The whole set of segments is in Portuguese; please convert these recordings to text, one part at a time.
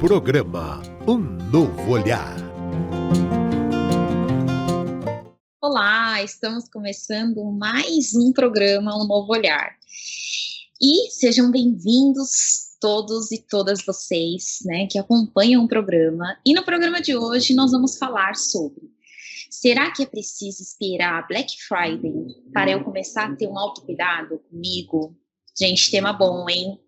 Programa Um Novo Olhar. Olá, estamos começando mais um programa Um Novo Olhar. E sejam bem-vindos todos e todas vocês, né, que acompanham o programa. E no programa de hoje nós vamos falar sobre: será que é preciso esperar a Black Friday para eu começar a ter um autocuidado comigo? Gente, tema bom, hein?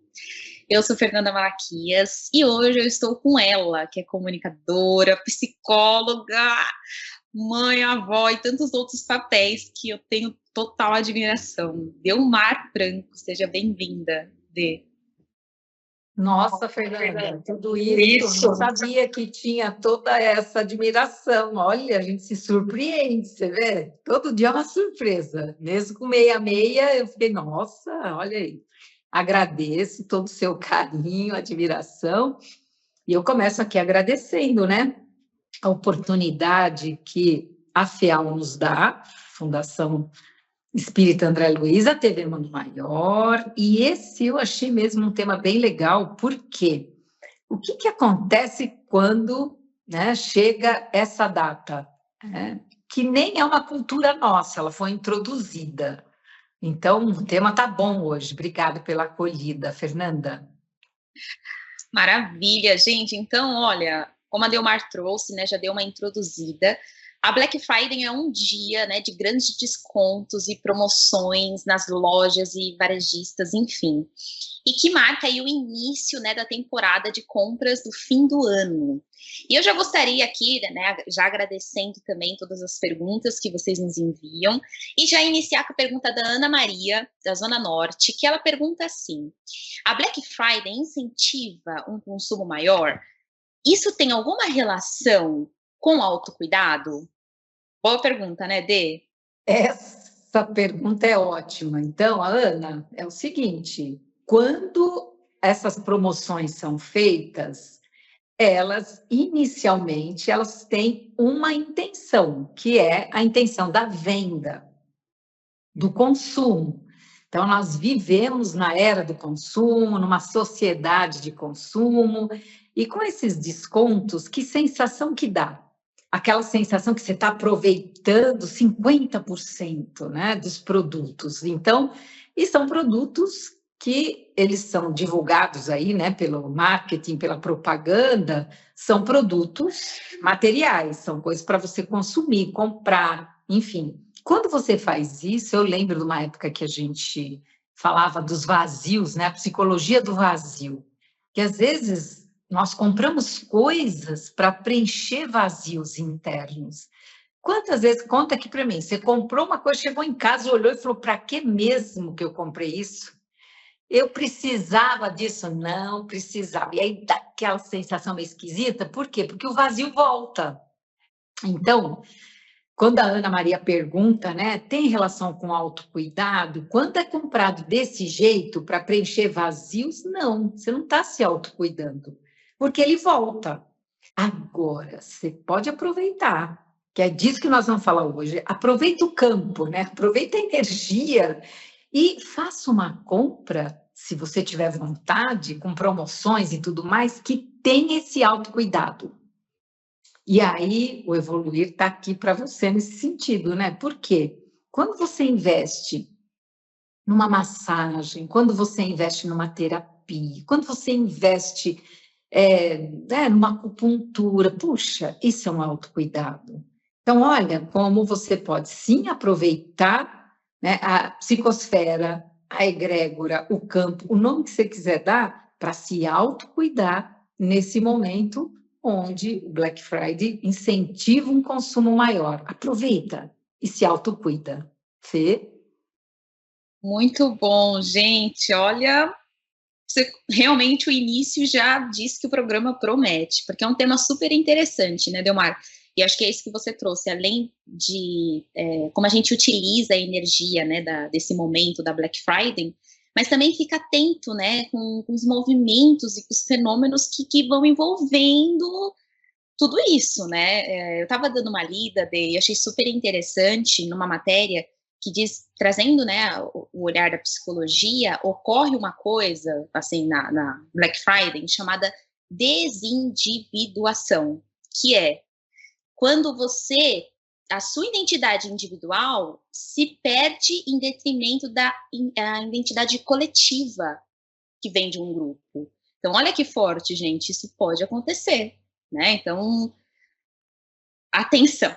Eu sou Fernanda Malaquias e hoje eu estou com ela, que é comunicadora, psicóloga, mãe, avó e tantos outros papéis que eu tenho total admiração. Delmar Franco, seja bem-vinda, Dê. Nossa, Fernanda, tudo isso, não sabia que tinha toda essa admiração. Olha, a gente se surpreende, você vê? Todo dia é uma surpresa. Mesmo com meia, eu fiquei, nossa, olha aí. Agradeço todo o seu carinho, admiração. E eu começo aqui agradecendo, né? A oportunidade que a FEAL nos dá, Fundação Espírita André Luiz, a TV Mundo Maior, e esse eu achei mesmo um tema bem legal, porque o que acontece quando, né, chega essa data? Que nem é uma cultura nossa, ela foi introduzida. Então, o tema tá bom hoje. Obrigada pela acolhida, Fernanda. Maravilha, gente. Então, olha, como a Delmar trouxe, né, já deu uma introduzida. A Black Friday é um dia, né, de grandes descontos e promoções nas lojas e varejistas, enfim. E que marca aí o início, né, da temporada de compras do fim do ano. E eu já gostaria aqui, né, já agradecendo também todas as perguntas que vocês nos enviam, e já iniciar com a pergunta da Ana Maria, da Zona Norte, que ela pergunta assim: a Black Friday incentiva um consumo maior? Isso tem alguma relação com autocuidado? Boa pergunta, né, Dê? Essa pergunta é ótima. Então, Ana, é o seguinte: quando essas promoções são feitas, elas inicialmente elas têm uma intenção, que é a intenção da venda, do consumo. Então, nós vivemos na era do consumo, numa sociedade de consumo, e com esses descontos, que sensação que dá? Aquela sensação que você está aproveitando 50%, né, dos produtos. Então, e são produtos que eles são divulgados aí, né, pelo marketing, pela propaganda, são produtos materiais, são coisas para você consumir, comprar, enfim. Quando você faz isso, eu lembro de uma época que a gente falava dos vazios, né, a psicologia do vazio, que às vezes nós compramos coisas para preencher vazios internos. Quantas vezes, conta aqui para mim, você comprou uma coisa, chegou em casa, olhou e falou: para que mesmo que eu comprei isso? Eu precisava disso? Não precisava. E aí dá aquela sensação meio esquisita, por quê? Porque o vazio volta. Então, quando a Ana Maria pergunta, né, tem relação com autocuidado? Quando é comprado desse jeito para preencher vazios, não, você não está se autocuidando, porque ele volta. Agora, você pode aproveitar, que é disso que nós vamos falar hoje. Aproveita o campo, né? Aproveita a energia e faça uma compra, se você tiver vontade, com promoções e tudo mais, que tem esse autocuidado. E aí, o Evoluir está aqui para você nesse sentido, né? Por quê? Quando você investe numa massagem, quando você investe numa terapia, quando você investe numa acupuntura, puxa, isso é um autocuidado. Então, olha como você pode sim aproveitar, né, a psicosfera, a egrégora, o campo, o nome que você quiser dar, para se autocuidar nesse momento onde o Black Friday incentiva um consumo maior. Aproveita e se autocuida. Fê? Muito bom, gente. Olha, realmente o início já diz que o programa promete, porque é um tema super interessante, né, Delmar? E acho que é isso que você trouxe, além de como a gente utiliza a energia, né, desse momento da Black Friday, mas também fica atento, né, com os movimentos e com os fenômenos que vão envolvendo tudo isso, né? Eu estava dando uma lida e achei super interessante numa matéria que diz, trazendo, né, o olhar da psicologia, ocorre uma coisa, assim, na Black Friday, chamada desindividuação, que é quando a sua identidade individual se perde em detrimento da identidade coletiva que vem de um grupo. Então, olha que forte, gente, isso pode acontecer, né? Então, atenção,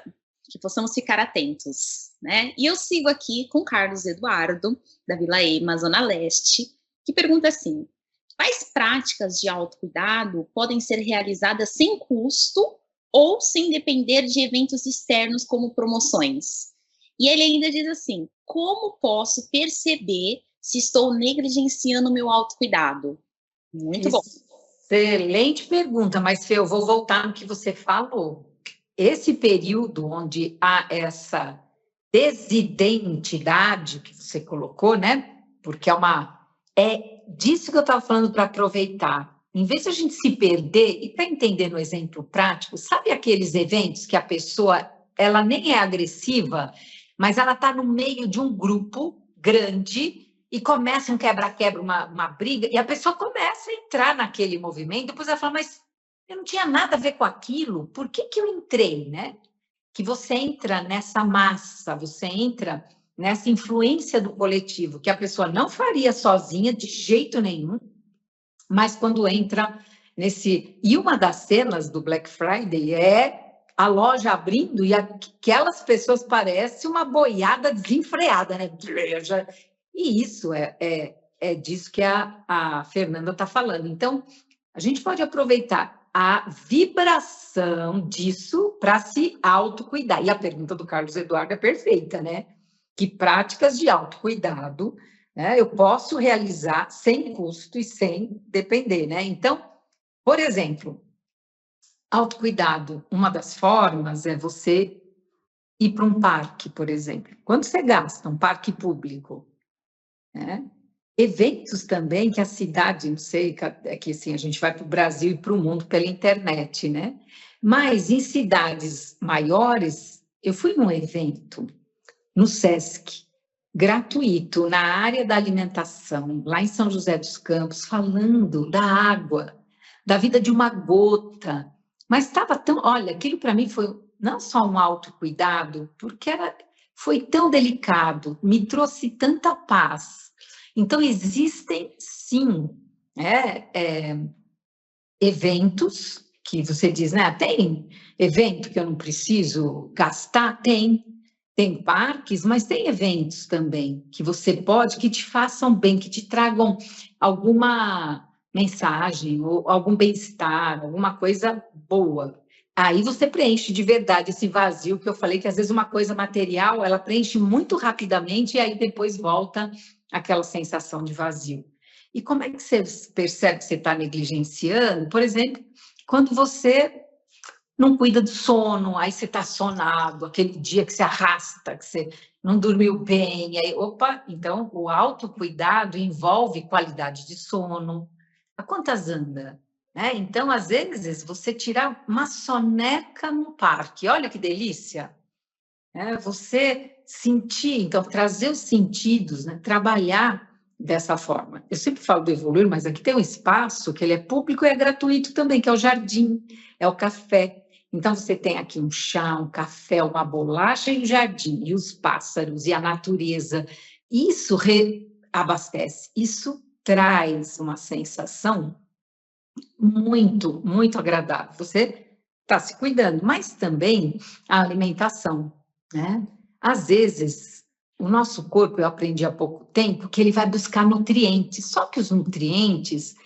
que possamos ficar atentos, né? E eu sigo aqui com Carlos Eduardo, da Vila Ema, Zona Leste, que pergunta assim: quais práticas de autocuidado podem ser realizadas sem custo ou sem depender de eventos externos como promoções? E ele ainda diz assim: como posso perceber se estou negligenciando o meu autocuidado? Muito bom. Excelente pergunta, mas Fê, eu vou voltar no que você falou. Esse período onde há essa desidentidade que você colocou, né? Porque é disso que eu estava falando para aproveitar. Em vez de a gente se perder, e para entender no exemplo prático, sabe aqueles eventos que a pessoa, ela nem é agressiva, mas ela está no meio de um grupo grande e começa um quebra-quebra, uma briga, e a pessoa começa a entrar naquele movimento, depois ela fala, mas eu não tinha nada a ver com aquilo, por que eu entrei, né? Que você entra nessa massa, você entra nessa influência do coletivo, que a pessoa não faria sozinha, de jeito nenhum, mas quando entra nesse... E uma das cenas do Black Friday é a loja abrindo e aquelas pessoas parecem uma boiada desenfreada, né? E isso é disso que a Fernanda está falando. Então, a gente pode aproveitar a vibração disso para se autocuidar. E a pergunta do Carlos Eduardo é perfeita, né? Que práticas de autocuidado, né, eu posso realizar sem custo e sem depender, né? Então, por exemplo, autocuidado, uma das formas é você ir para um parque, por exemplo. Quanto você gasta um parque público? Né? Eventos também que a cidade, não sei, é que assim, a gente vai para o Brasil e para o mundo pela internet, né? Mas em cidades maiores, eu fui num evento no Sesc, gratuito, na área da alimentação, lá em São José dos Campos, falando da água, da vida de uma gota. Mas estava tão... Olha, aquilo para mim foi não só um autocuidado, porque foi tão delicado, me trouxe tanta paz. Então, existem, sim, eventos que você diz, né? Tem evento que eu não preciso gastar? Tem parques, mas tem eventos também que você pode, que te façam bem, que te tragam alguma mensagem, ou algum bem-estar, alguma coisa boa. Aí você preenche de verdade esse vazio que eu falei, que às vezes uma coisa material, ela preenche muito rapidamente e aí depois volta aquela sensação de vazio. E como é que você percebe que você está negligenciando? Por exemplo, quando você não cuida do sono, aí você está sonado, aquele dia que se arrasta, que você não dormiu bem, aí, opa, então o autocuidado envolve qualidade de sono. A quantas anda? Né? Então, às vezes, você tirar uma soneca no parque, olha que delícia! Você sentir, então, trazer os sentidos, né? Trabalhar dessa forma. Eu sempre falo do Evoluir, mas aqui tem um espaço que ele é público e é gratuito também, que é o jardim, é o café. Então, você tem aqui um chá, um café, uma bolacha e o jardim, e os pássaros, e a natureza. Isso reabastece, isso traz uma sensação muito, muito agradável. Você está se cuidando, mas também a alimentação, né? Às vezes, o nosso corpo, eu aprendi há pouco tempo, que ele vai buscar nutrientes, só que os nutrientes...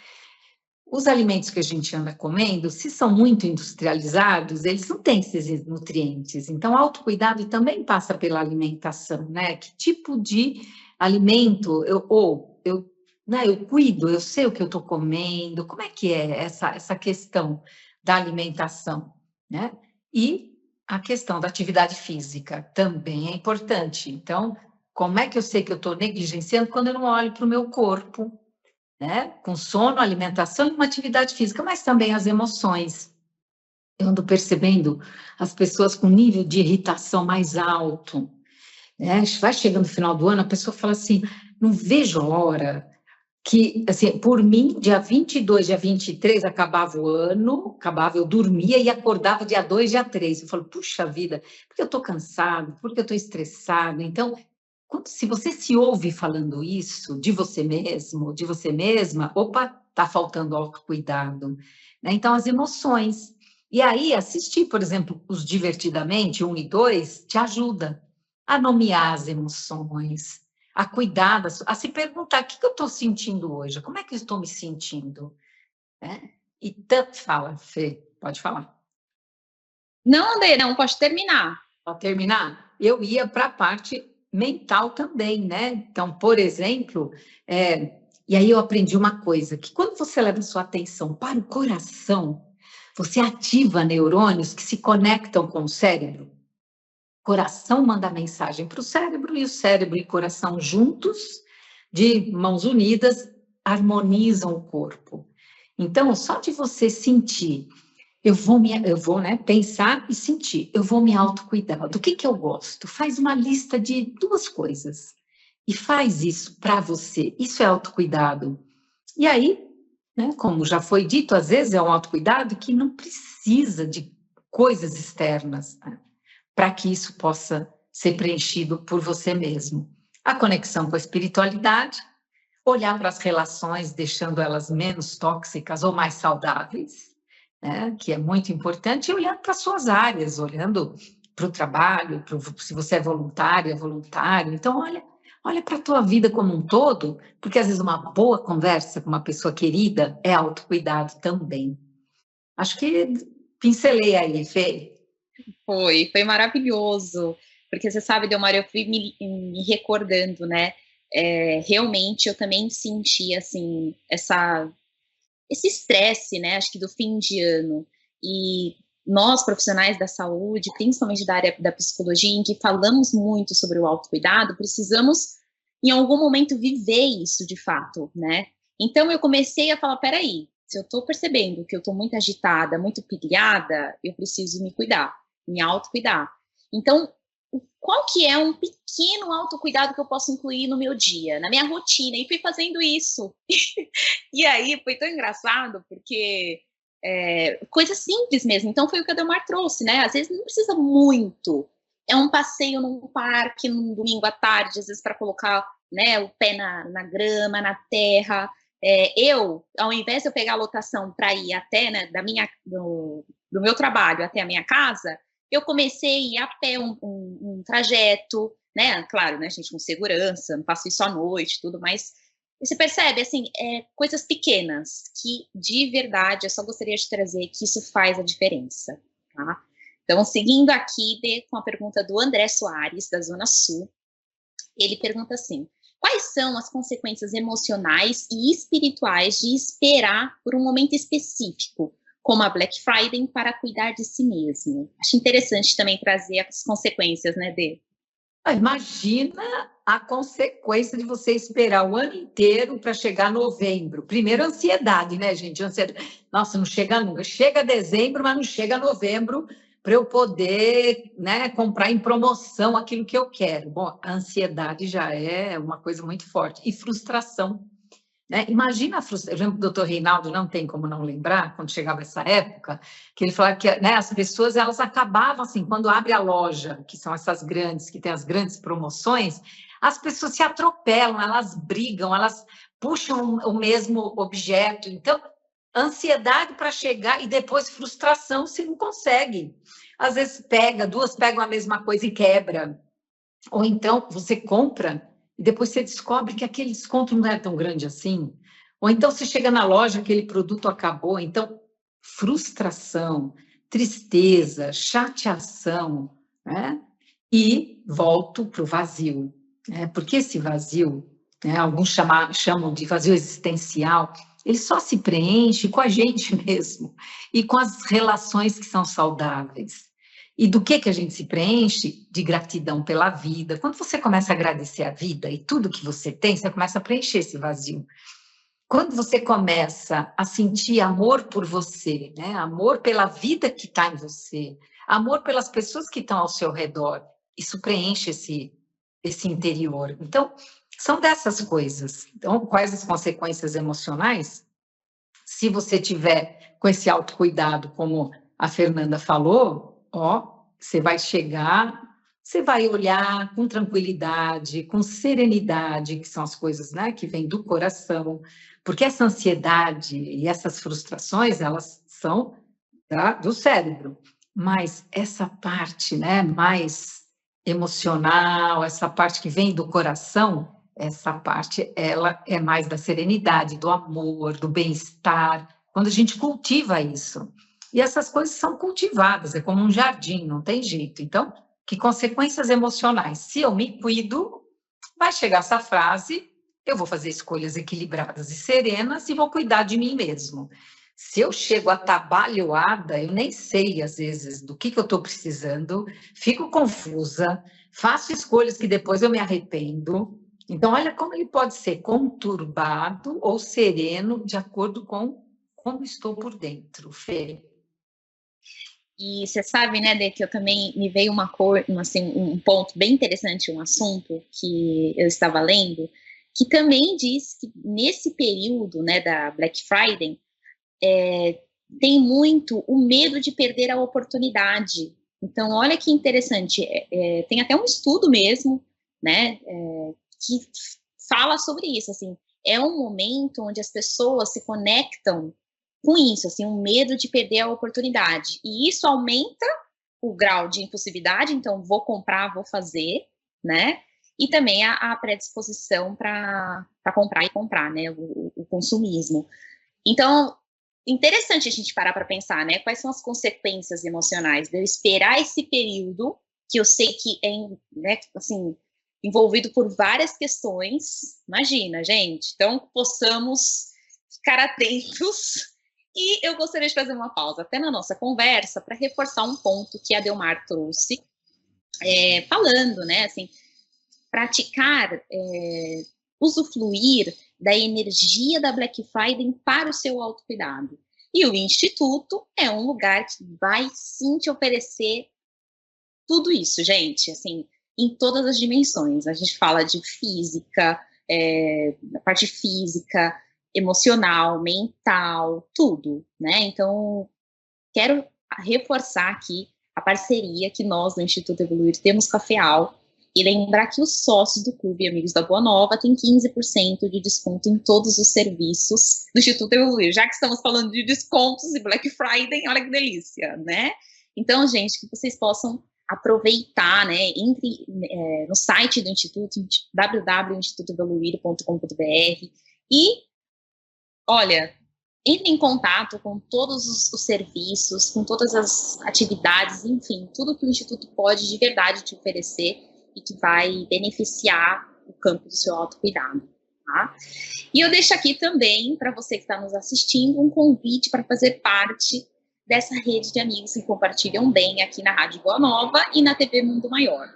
Os alimentos que a gente anda comendo, se são muito industrializados, eles não têm esses nutrientes. Então, o autocuidado também passa pela alimentação, né? Que tipo de alimento eu cuido, eu sei o que eu estou comendo, como é que é essa questão da alimentação, né? E a questão da atividade física também é importante. Então, como é que eu sei que eu estou negligenciando quando eu não olho para o meu corpo, né? Com sono, alimentação e uma atividade física, mas também as emoções. Eu ando percebendo as pessoas com nível de irritação mais alto, né? Vai chegando no final do ano, a pessoa fala assim, não vejo a hora que, assim, por mim, dia 22, dia 23, acabava o ano, eu dormia e acordava dia 2, dia 3. Eu falo, puxa vida, porque eu estou cansado, porque eu estou estressado. Então, se você se ouve falando isso de você mesmo, de você mesma, opa, está faltando autocuidado. Né? Então, as emoções. E aí, assistir, por exemplo, os Divertidamente, 1 e 2, te ajuda a nomear as emoções, a cuidar, a se perguntar o que eu estou sentindo hoje, como é que eu estou me sentindo? Né? E tanto fala, Fê, pode falar. Não, André, não, pode terminar. Para terminar, eu ia para a parte mental também, né? Então, por exemplo, e aí eu aprendi uma coisa, que quando você leva sua atenção para o coração, você ativa neurônios que se conectam com o cérebro. O coração manda mensagem para o cérebro e o cérebro e coração juntos, de mãos unidas, harmonizam o corpo. Então, só de você sentir, eu vou, né, pensar e sentir, eu vou me autocuidar. Do que eu gosto? Faz uma lista de 2 coisas e faz isso para você. Isso é autocuidado. E aí, né, como já foi dito, às vezes é um autocuidado que não precisa de coisas externas, né, para que isso possa ser preenchido por você mesmo. A conexão com a espiritualidade, olhar para as relações, deixando elas menos tóxicas ou mais saudáveis, né, que é muito importante, e olhando para as suas áreas, olhando para o trabalho, se você é voluntário, voluntário. Então, olha para a tua vida como um todo, porque às vezes uma boa conversa com uma pessoa querida é autocuidado também. Acho que pincelei aí, Fê. Foi maravilhoso, porque você sabe, Delmar, eu fui me recordando, né? Realmente eu também senti, assim, esse estresse, né? Acho que do fim de ano. E nós, profissionais da saúde, principalmente da área da psicologia, em que falamos muito sobre o autocuidado, precisamos, em algum momento, viver isso de fato, né? Então eu comecei a falar, peraí, se eu estou percebendo que eu estou muito agitada, muito pilhada, eu preciso me cuidar, me autocuidar. Então, qual que é um pequeno autocuidado que eu posso incluir no meu dia, na minha rotina? E fui fazendo isso. E aí foi tão engraçado, porque coisa simples mesmo. Então foi o que a Delmar trouxe, né? Às vezes não precisa muito. É um passeio num parque, num domingo à tarde, às vezes para colocar, né, o pé na grama, na terra. Ao invés de eu pegar a lotação para ir até, né, do meu trabalho até a minha casa, eu comecei a ir a pé um trajeto, né? Claro, né, gente, com segurança, não faço isso à noite, tudo, mas você percebe, assim, coisas pequenas que, de verdade, eu só gostaria de trazer que isso faz a diferença, tá? Então, seguindo aqui com a pergunta do André Soares, da Zona Sul, ele pergunta assim: quais são as consequências emocionais e espirituais de esperar por um momento específico, como a Black Friday, para cuidar de si mesmo? Acho interessante também trazer as consequências, né, Dê? Imagina a consequência de você esperar o ano inteiro para chegar novembro. Primeiro, ansiedade, né, gente? Ansiedade. Nossa, não chega nunca. Chega dezembro, mas não chega novembro para eu poder, né, comprar em promoção aquilo que eu quero. Bom, a ansiedade já é uma coisa muito forte. E frustração. Né? Imagina a frustração. Eu lembro que o doutor Reinaldo, não tem como não lembrar, quando chegava essa época, que ele falava que, né, as pessoas elas acabavam assim, quando abre a loja, que são essas grandes, que tem as grandes promoções, as pessoas se atropelam, elas brigam, elas puxam o mesmo objeto. Então, ansiedade para chegar e depois frustração se não consegue. Às vezes duas pegam a mesma coisa e quebra. Ou então você compra e depois você descobre que aquele desconto não é tão grande assim. Ou então você chega na loja, aquele produto acabou. Então, frustração, tristeza, chateação, né? E volto para o vazio. Né? Porque esse vazio, né, alguns chamam de vazio existencial, ele só se preenche com a gente mesmo e com as relações que são saudáveis. E do que a gente se preenche? De gratidão pela vida. Quando você começa a agradecer a vida e tudo que você tem, você começa a preencher esse vazio. Quando você começa a sentir amor por você, né? Amor pela vida que está em você, amor pelas pessoas que estão ao seu redor, isso preenche esse interior. Então, São dessas coisas. Então, quais as consequências emocionais? Se você tiver com esse autocuidado, como a Fernanda falou, você vai chegar, você vai olhar com tranquilidade, com serenidade, que são as coisas, né, que vêm do coração, porque essa ansiedade e essas frustrações, elas são do cérebro, mas essa parte, né, mais emocional, essa parte que vem do coração, essa parte, ela é mais da serenidade, do amor, do bem-estar, quando a gente cultiva isso. E essas coisas são cultivadas, é como um jardim, não tem jeito. Então, que consequências emocionais? Se eu me cuido, vai chegar essa frase, eu vou fazer escolhas equilibradas e serenas e vou cuidar de mim mesmo. Se eu chego atabalhoada, eu nem sei, às vezes, do que eu estou precisando, fico confusa, faço escolhas que depois eu me arrependo. Então, olha como ele pode ser conturbado ou sereno, de acordo com como estou por dentro, Fê. E você sabe, né, Dê, que eu também me veio um ponto bem interessante, um assunto que eu estava lendo, que também diz que nesse período, né, da Black Friday, tem muito o medo de perder a oportunidade. Então, olha que interessante, tem até um estudo mesmo, né, que fala sobre isso, assim, é um momento onde as pessoas se conectam com isso, assim, um medo de perder a oportunidade, e isso aumenta o grau de impulsividade, então vou comprar, vou fazer, né, e também a predisposição para comprar, né, o consumismo. Então, interessante a gente parar para pensar, né, quais são as consequências emocionais de eu esperar esse período, que eu sei que é, né, assim, envolvido por várias questões, imagina, gente, então possamos ficar atentos. E eu gostaria de fazer uma pausa até na nossa conversa para reforçar um ponto que a Delmar trouxe, falando, né, assim, praticar, usufruir da energia da Black Friday para o seu autocuidado. E o Instituto é um lugar que vai sim te oferecer tudo isso, gente, assim, em todas as dimensões. A gente fala de física, da parte física, emocional, mental, tudo, né? Então, quero reforçar aqui a parceria que nós do Instituto Evoluir temos com a FEAL e lembrar que os sócios do Clube Amigos da Boa Nova têm 15% de desconto em todos os serviços do Instituto Evoluir. Já que estamos falando de descontos e Black Friday, olha que delícia, né? Então, gente, que vocês possam aproveitar, né? Entre no site do Instituto, www.institutoevoluir.com.br e, olha, entre em contato com todos os serviços, com todas as atividades, enfim, tudo que o Instituto pode de verdade te oferecer e que vai beneficiar o campo do seu autocuidado, tá? E eu deixo aqui também, para você que está nos assistindo, um convite para fazer parte dessa rede de amigos que compartilham bem aqui na Rádio Boa Nova e na TV Mundo Maior.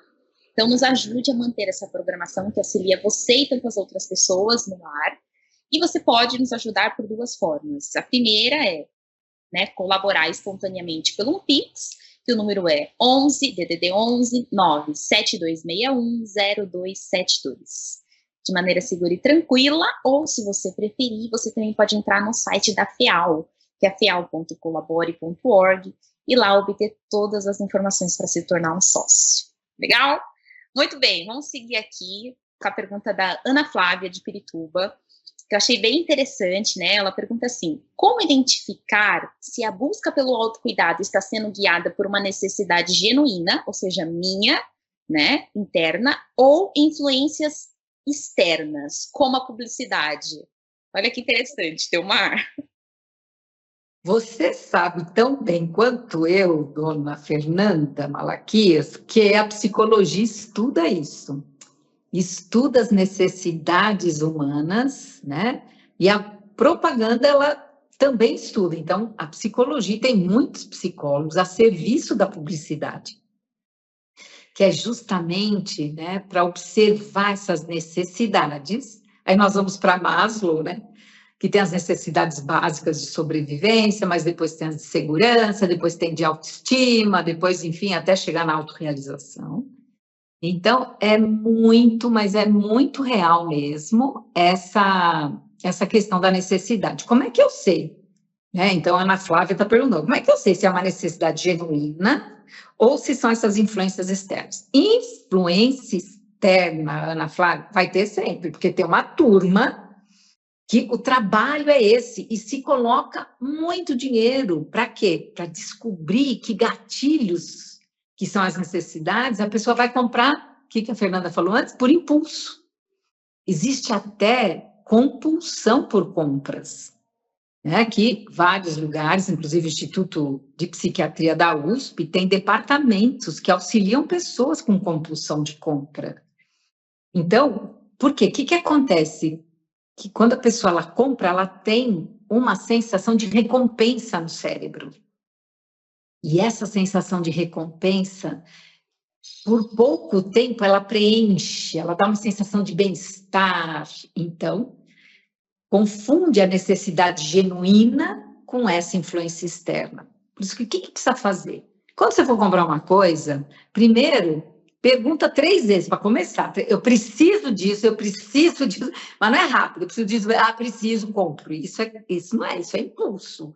Então, nos ajude a manter essa programação que auxilia você e tantas outras pessoas no ar. E você pode nos ajudar por duas formas. A primeira é, né, colaborar espontaneamente pelo Pix, que o número é 11 DDD 11 97261 0272. De maneira segura e tranquila, ou se você preferir, você também pode entrar no site da FEAL, que é feal.colabore.org, e lá obter todas as informações para se tornar um sócio. Legal? Muito bem, vamos seguir aqui com a pergunta da Ana Flávia, de Pirituba, que eu achei bem interessante, né? Ela pergunta assim: como identificar se a busca pelo autocuidado está sendo guiada por uma necessidade genuína, ou seja, minha, né, interna, ou influências externas, como a publicidade? Olha que interessante, Delmar. Você sabe tão bem quanto eu, dona Fernanda Malaquias, que a psicologia estuda isso. Estuda as necessidades humanas, né? E a propaganda, ela também estuda. Então, a psicologia tem muitos psicólogos a serviço da publicidade, que é justamente, né, para observar essas necessidades. Aí nós vamos para Maslow, né? Que tem as necessidades básicas de sobrevivência, mas depois tem as de segurança, depois tem de autoestima, depois, enfim, até chegar na autorrealização. Então, é muito, mas é muito real mesmo essa questão da necessidade. Como é que eu sei? Né? Então, a Ana Flávia está perguntando, como é que eu sei se é uma necessidade genuína ou se são essas influências externas? Influência externa, Ana Flávia, vai ter sempre, porque tem uma turma que o trabalho é esse, e se coloca muito dinheiro. Para quê? Para descobrir que gatilhos que são as necessidades, a pessoa vai comprar, o que a Fernanda falou antes, por impulso. Existe até compulsão por compras, né? Que vários lugares, inclusive o Instituto de Psiquiatria da USP, tem departamentos que auxiliam pessoas com compulsão de compra. Então, por quê? O que acontece? Que quando a pessoa ela compra, ela tem uma sensação de recompensa no cérebro. E essa sensação de recompensa, por pouco tempo, ela preenche, ela dá uma sensação de bem-estar. Então, confunde a necessidade genuína com essa influência externa. Por isso, o que precisa fazer? Quando você for comprar uma coisa, primeiro, pergunta 3 vezes para começar. Eu preciso disso, mas não é rápido. Eu preciso disso, preciso, compro. Isso não é, isso é impulso.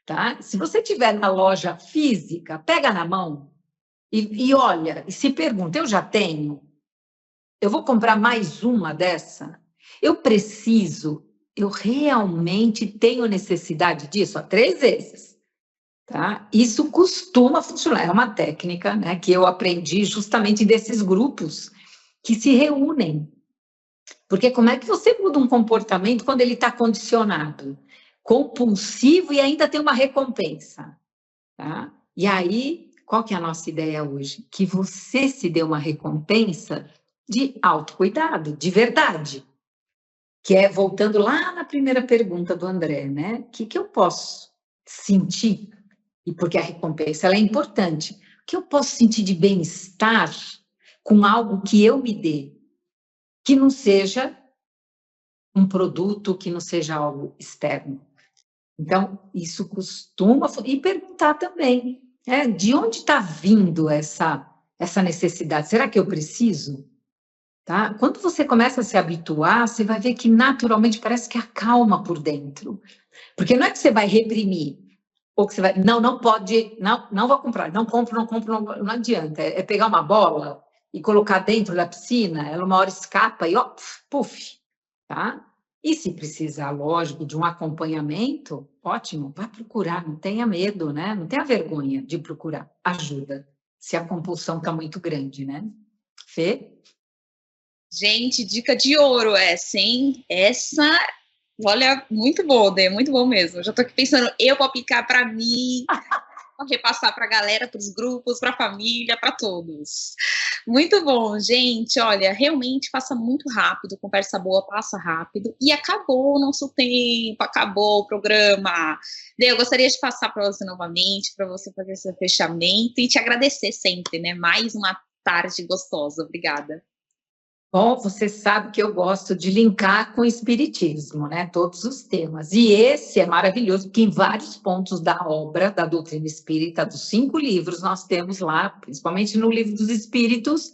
Tá? Se você estiver na loja física, pega na mão e olha, e se pergunta, eu já tenho? Eu vou comprar mais uma dessa? Eu preciso? Eu realmente tenho necessidade disso? 3 vezes. Tá? Isso costuma funcionar, é uma técnica, né, que eu aprendi justamente desses grupos que se reúnem. Porque como é que você muda um comportamento quando ele está condicionado, compulsivo e ainda tem uma recompensa? Tá? E aí, qual que é a nossa ideia hoje? Que você se dê uma recompensa de autocuidado, de verdade. Que é, voltando lá na primeira pergunta do André, né? O que eu posso sentir? E porque a recompensa ela é importante. O que eu posso sentir de bem-estar com algo que eu me dê? Que não seja um produto, que não seja algo externo. Então, isso costuma... E perguntar também, né? De onde está vindo essa necessidade? Será que eu preciso? Tá? Quando você começa a se habituar, você vai ver que naturalmente parece que acalma por dentro. Porque não é que você vai reprimir, ou que você vai, não pode, não vou comprar, não compro, não adianta. É pegar uma bola e colocar dentro da piscina, ela uma hora escapa e ó, puf, tá? E se precisar, lógico, de um acompanhamento, ótimo, vá procurar, não tenha medo, né? Não tenha vergonha de procurar ajuda, se a compulsão está muito grande, né? Fê? Gente, dica de ouro essa, hein? Essa... Olha, muito bom, Dê, muito bom mesmo. Eu já tô aqui pensando, eu vou aplicar para mim, vou repassar para a galera, para os grupos, para a família, para todos. Muito bom, gente. Olha, realmente passa muito rápido, conversa boa passa rápido. E acabou o nosso tempo, acabou o programa. Dê, eu gostaria de passar para você novamente, para você fazer esse fechamento e te agradecer sempre, né? Mais uma tarde gostosa. Obrigada. Bom, você sabe que eu gosto de linkar com o espiritismo, né? Todos os temas. E esse é maravilhoso, porque em vários pontos da obra da doutrina espírita, dos 5 livros, nós temos lá, principalmente no livro dos Espíritos,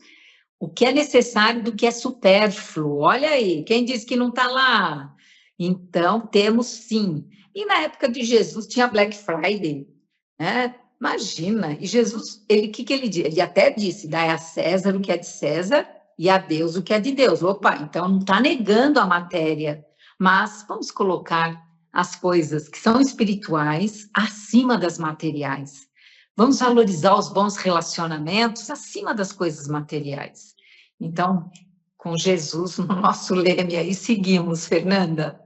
o que é necessário do que é supérfluo. Olha aí, quem disse que não está lá? Então, temos sim. E na época de Jesus tinha Black Friday, né? Imagina. E Jesus, o que ele disse? Ele até disse, dai a César o que é de César, e a Deus o que é de Deus. Opa, então não está negando a matéria, mas vamos colocar as coisas que são espirituais acima das materiais. Vamos valorizar os bons relacionamentos acima das coisas materiais. Então, com Jesus no nosso leme aí, seguimos, Fernanda.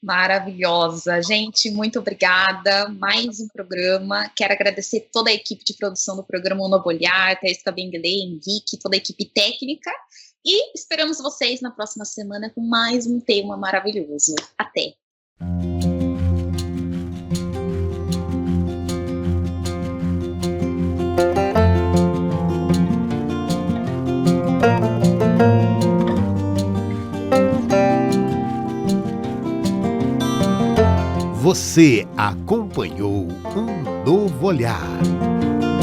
Maravilhosa. Gente, muito obrigada. Mais um programa. Quero agradecer toda a equipe de produção do programa Um Novo Olhar, Thaís Cabengele, Henrique, toda a equipe técnica. E esperamos vocês na próxima semana com mais um tema maravilhoso. Até! Você acompanhou Um Novo Olhar.